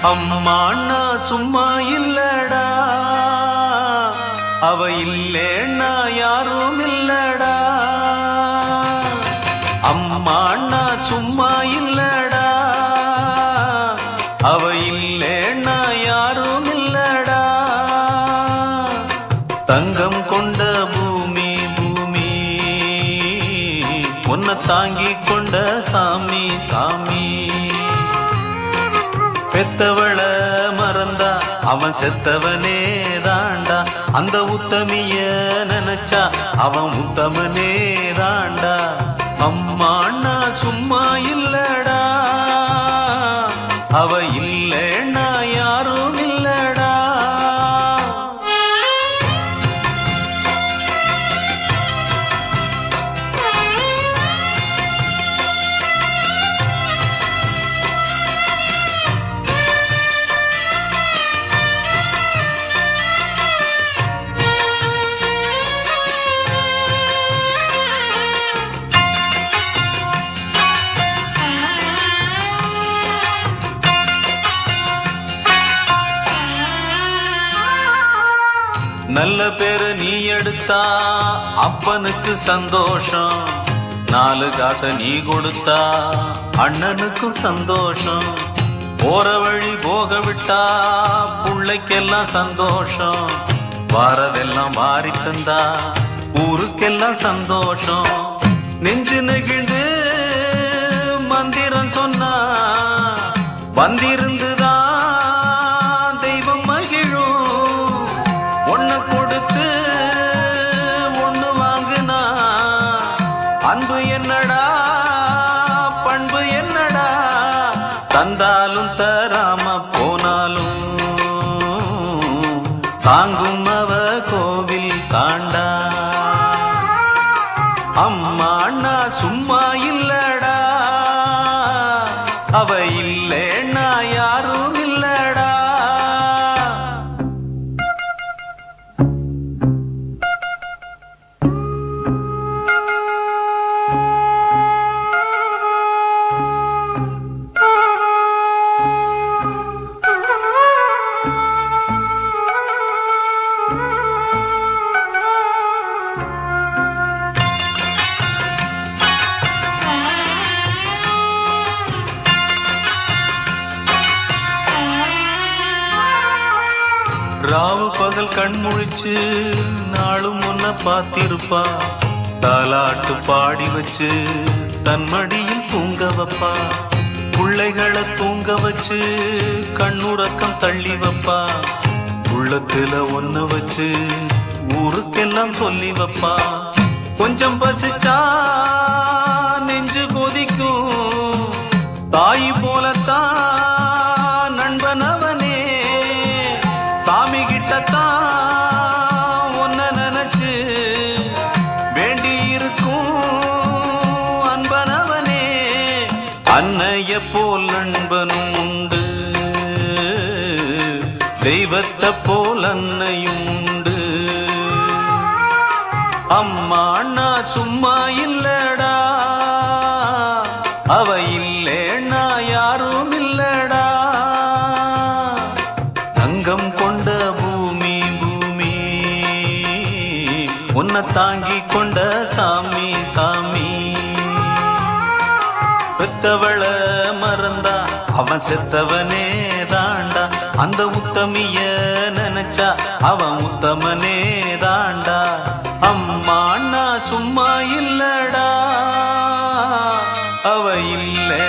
அம்மாண்ணா சும்மா இல்லடா, அவ இல்லேன்னா யாரும் இல்லடா. அம்மாண்ணா சும்மா இல்லடா, அவ இல்லேன்னா யாரும் இல்லடா. தங்கம் கொண்ட பூமி பூமி, உன்னை தாங்கிக் கொண்ட சாமி சாமி. பெத்தவள மறந்தா அவன் செத்தவனே தாண்டா, அந்த உத்தமிய நினைச்சா அவன் உத்தமனே தாண்டா. அம்மாண்ணா சும்மா இல்லடா, அவ இல்லேன்னா யாரும் இல்லடா. நல்ல பேரு நீ எடுத்தா அப்பனுக்கு சந்தோஷம், 4 காசை நீ கொடுத்தா அண்ணனுக்கும் சந்தோஷம். போற வழி போக விட்டா புள்ளைக்கெல்லாம் சந்தோஷம், வாரதெல்லாம் வாரி தந்தா ஊருக்கெல்லாம் சந்தோஷம். நெஞ்சு நெகிழ்ந்து மந்திரம் சொன்னா வந்திருந்துதான் தெய்வம் மகிழும். ஒண்ணு கொடுத்து ஒண்ணு வாங்குனா அன்பு என்னடா பண்பு என்னடா. தந்தாலும் தராம போனாலும் தாங்கும் அவ கோவில் தாண்டா. அம்மாண்ணா சும்மா இல்லடா, அவ இல்லேன்னா யாரும் இல்லடா. ராவு பகல் கண்முழிச்சு நாளும் முன்ன பார்த்திருப்பா, தாலாட்டு பாடி வச்சு தன் மடியில் தூங்க வைப்பா. பிள்ளைகளை தூங்க வச்சு கண்ணுறக்கம் தள்ளி வைப்பா. உள்ளத்துல ஒன்ன வச்சு ஊருக்கெல்லாம் சொல்லி வைப்பா. கொஞ்சம் பசிச்சா நெஞ்சு கொதிக்கும், தாய் போலத்தான் நண்பன் அவனே. சாமி கிட்டத்தான் ஒன்ன நினைச்சு வேண்டி இருக்கும் அன்பனவனே. அன்னைய போல் நண்பனும் உண்டு, தெய்வத்தை போல் அன்னையும் உண்டு. அம்மாண்ணா சும்மா இல்லடா, அவ இல்லேன்னா யாரும் இல்லடா. தங்கம் கொண்ட பூமி பூமி, உன்னை தாங்கிக் கொண்ட சாமி சாமி. பெத்தவள மறந்தா அவன் செத்தவனே தாண்டா, அந்த உத்தமிய நினைச்சா அவன் உத்தமனே தாண்டா. அம்மாண்ணா சும்மா இல்லடா, அவ இல்லை